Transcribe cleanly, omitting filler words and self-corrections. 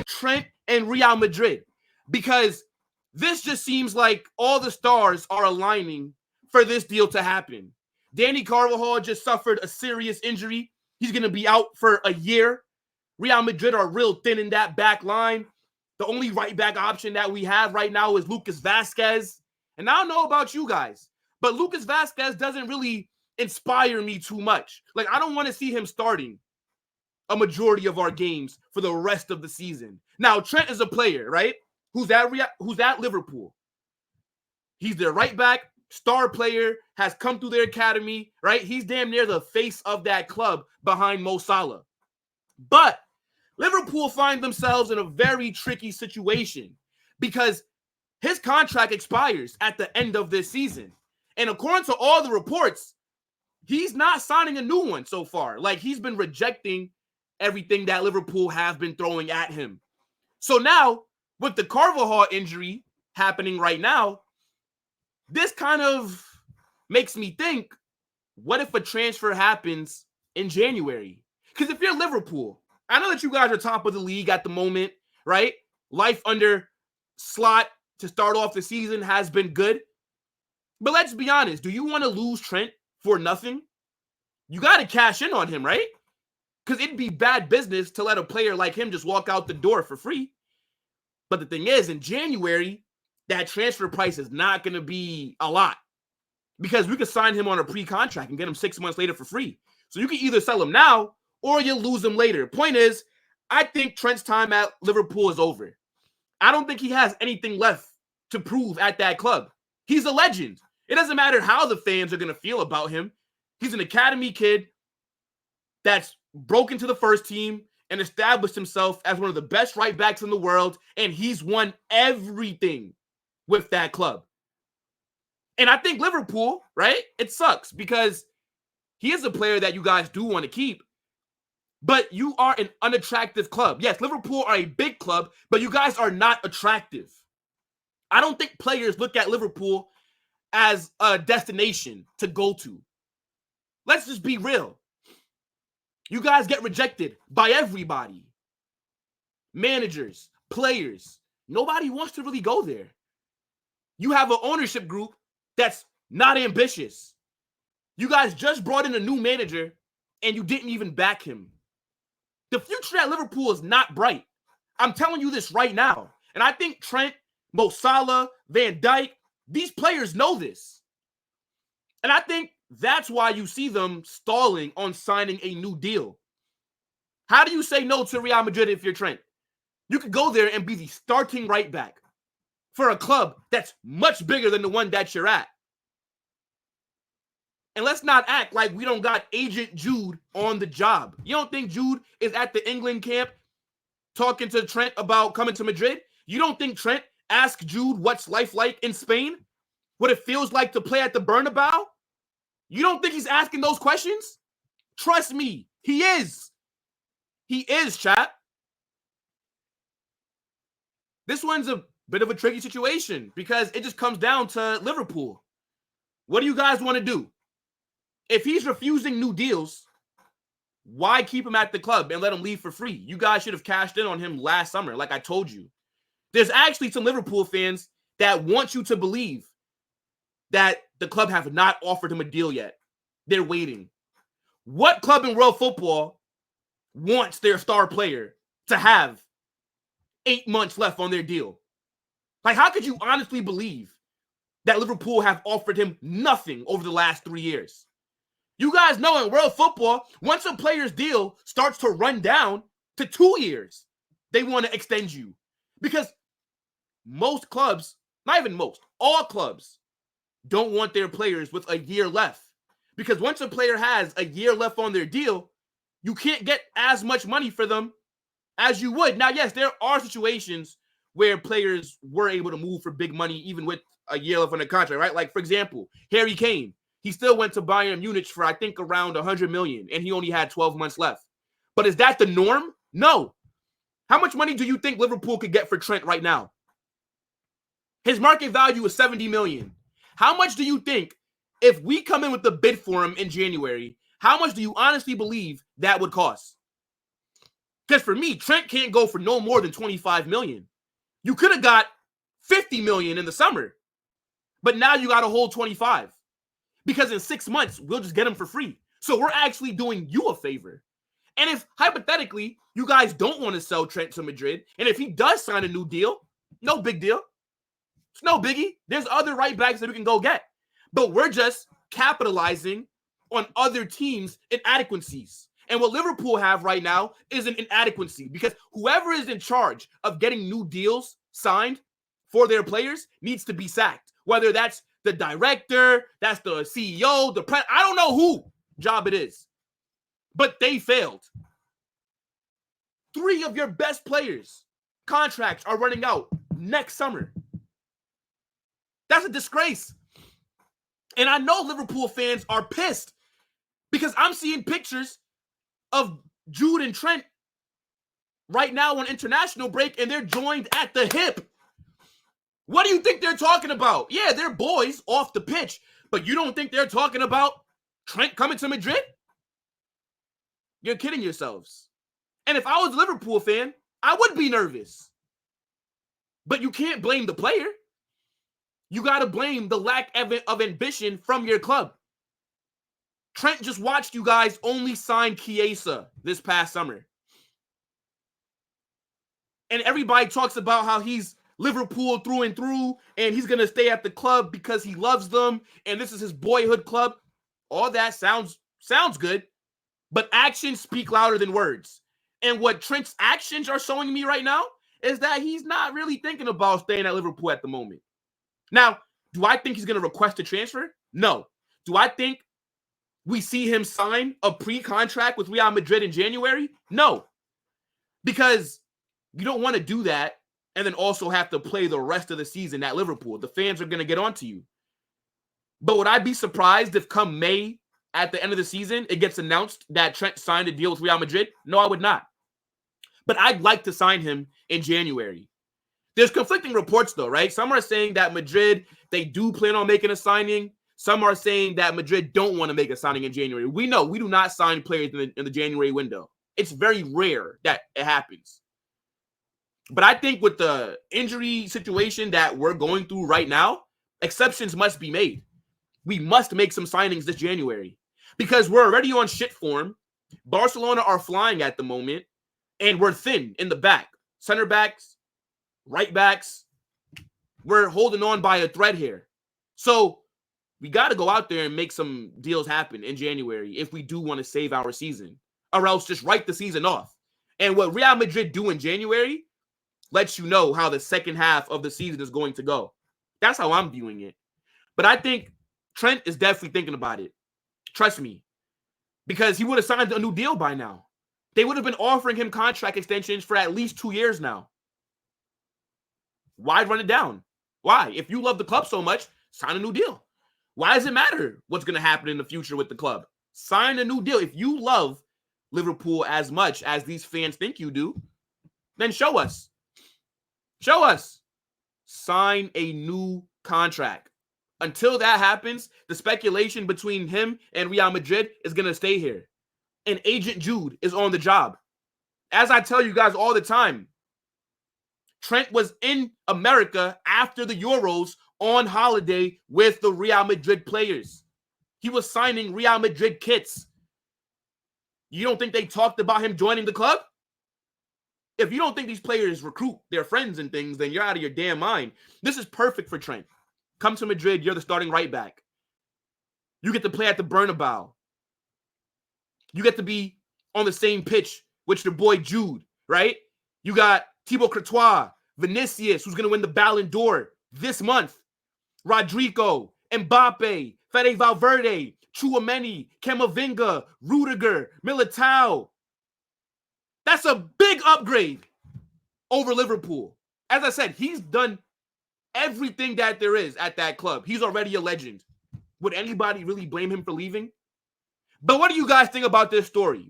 Trent and Real Madrid, because this just seems like all the stars are aligning for this deal to happen. Dani Carvajal just suffered a serious injury. He's going to be out for a year. Real Madrid are real thin in that back line. The only right back option that we have right now is Lucas Vazquez. And I don't know about you guys, but Lucas Vazquez doesn't really inspire me too much. Like, I don't want to see him starting a majority of our games for the rest of the season. Now, Trent is a player, right? Who's at Liverpool. He's their right back, star player, has come through their academy, right? He's damn near the face of that club behind Mo Salah. But Liverpool find themselves in a very tricky situation because his contract expires at the end of this season. And according to all the reports, he's not signing a new one so far. Like, he's been rejecting everything that Liverpool have been throwing at him. So now, with the Carvajal injury happening right now, this kind of makes me think, what if a transfer happens in January? Because if you're Liverpool, I know that you guys are top of the league at the moment, right? Life under Slot to start off the season has been good. But let's be honest, do you want to lose Trent for nothing? You got to cash in on him, right? Because it'd be bad business to let a player like him just walk out the door for free. But the thing is, in January, that transfer price is not going to be a lot because we could sign him on a pre-contract and get him 6 months later for free. So you can either sell him now or you'll lose him later. Point is, I think Trent's time at Liverpool is over. I don't think he has anything left to prove at that club. He's a legend. It doesn't matter how the fans are going to feel about him. He's an academy kid that's broken to the first team and established himself as one of the best right backs in the world, and he's won everything with that club. And I think Liverpool, right, it sucks because he is a player that you guys do want to keep, but you are an unattractive club. Yes, Liverpool are a big club, but you guys are not attractive. I don't think players look at Liverpool as a destination to go to. Let's just be real. You guys get rejected by everybody. Managers, players. Nobody wants to really go there. You have an ownership group that's not ambitious. You guys just brought in a new manager and you didn't even back him. The future at Liverpool is not bright. I'm telling you this right now. And I think Trent, Mo Salah, Van Dijk, these players know this. And I think that's why you see them stalling on signing a new deal. How do you say no to Real Madrid if you're Trent? You could go there and be the starting right back for a club that's much bigger than the one that you're at. And let's not act like we don't got Agent Jude on the job. You don't think Jude is at the England camp talking to Trent about coming to Madrid? You don't think Trent asked Jude what's life like in Spain? What it feels like to play at the Bernabeu? You don't think he's asking those questions? Trust me, he is. He is, chat. This one's a bit of a tricky situation because it just comes down to Liverpool. What do you guys want to do? If he's refusing new deals, why keep him at the club and let him leave for free? You guys should have cashed in on him last summer, like I told you. There's actually some Liverpool fans that want you to believe that the club have not offered him a deal yet. They're waiting. What club in world football wants their star player to have 8 months left on their deal? Like, how could you honestly believe that Liverpool have offered him nothing over the last 3 years? You guys know in world football, once a player's deal starts to run down to 2 years, they want to extend you. Because most clubs, not even most, all clubs don't want their players with a year left. Because once a player has a year left on their deal, you can't get as much money for them as you would. Now, yes, there are situations where players were able to move for big money even with a year left on the contract, right? Like, for example, Harry Kane. He still went to Bayern Munich for, I think, around 100 million, and he only had 12 months left. But is that the norm? No. How much money do you think Liverpool could get for Trent right now? His market value is 70 million. How much do you think, if we come in with the bid for him in January, How much do you honestly believe that would cost? Because for me, Trent can't go for no more than 25 million. You could have got 50 million in the summer, but now you got to hold 25 because in 6 months, we'll just get him for free. So we're actually doing you a favor. And if hypothetically you guys don't want to sell Trent to Madrid, and if he does sign a new deal, no big deal. It's no biggie. There's other right backs that we can go get. But we're just capitalizing on other teams' inadequacies. And what Liverpool have right now is an inadequacy because whoever is in charge of getting new deals signed for their players needs to be sacked. Whether that's the director, that's the CEO, the president, I don't know who job it is. But they failed. 3 of your best players' contracts are running out next summer. That's a disgrace. And I know Liverpool fans are pissed because I'm seeing pictures of Jude and Trent right now on international break, and they're joined at the hip. What do you think they're talking about? Yeah, they're boys off the pitch, but you don't think they're talking about Trent coming to Madrid? You're kidding yourselves. And if I was a Liverpool fan, I would be nervous. But you can't blame the player. You got to blame the lack of ambition from your club. Trent just watched you guys only sign Chiesa this past summer. And everybody talks about how he's Liverpool through and through, and he's going to stay at the club because he loves them, and this is his boyhood club. All that sounds good, but actions speak louder than words. And what Trent's actions are showing me right now is that he's not really thinking about staying at Liverpool at the moment. Now, do I think he's going to request a transfer? No. Do I think we see him sign a pre-contract with Real Madrid in January? No. Because you don't want to do that and then also have to play the rest of the season at Liverpool. The fans are going to get onto you. But would I be surprised if come May, at the end of the season, it gets announced that Trent signed a deal with Real Madrid? No, I would not. But I'd like to sign him in January. There's conflicting reports, though, right? Some are saying that Madrid, they do plan on making a signing. Some are saying that Madrid don't want to make a signing in January. We know we do not sign players in the January window. It's very rare that it happens. But I think with the injury situation that we're going through right now, exceptions must be made. We must make some signings this January because we're already on shit form. Barcelona are flying at the moment, and we're thin in the back. Center backs, right backs, we're holding on by a thread here. So we got to go out there and make some deals happen in January if we do want to save our season, or else just write the season off. And what Real Madrid do in January lets you know how the second half of the season is going to go. That's how I'm viewing it. But I think Trent is definitely thinking about it. Trust me. Because he would have signed a new deal by now. They would have been offering him contract extensions for at least 2 years now. Why run it down? Why? If you love the club so much, sign a new deal. Why does it matter what's going to happen in the future with the club? Sign a new deal. If you love Liverpool as much as these fans think you do, then show us. Show us. Sign a new contract. Until that happens, the speculation between him and Real Madrid is going to stay here. And Agent Jude is on the job. As I tell you guys all the time, Trent was in America after the Euros on holiday with the Real Madrid players. He was signing Real Madrid kits. You don't think they talked about him joining the club? If you don't think these players recruit their friends and things, then you're out of your damn mind. This is perfect for Trent. Come to Madrid, you're the starting right back. You get to play at the Bernabeu. You get to be on the same pitch with your boy Jude, right? You got Thibaut Courtois, Vinicius, who's going to win the Ballon d'Or this month. Rodrigo, Mbappe, Fede Valverde, Tchouameni, Camavinga, Rudiger, Militao. That's a big upgrade over Liverpool. As I said, he's done everything that there is at that club. He's already a legend. Would anybody really blame him for leaving? But what do you guys think about this story?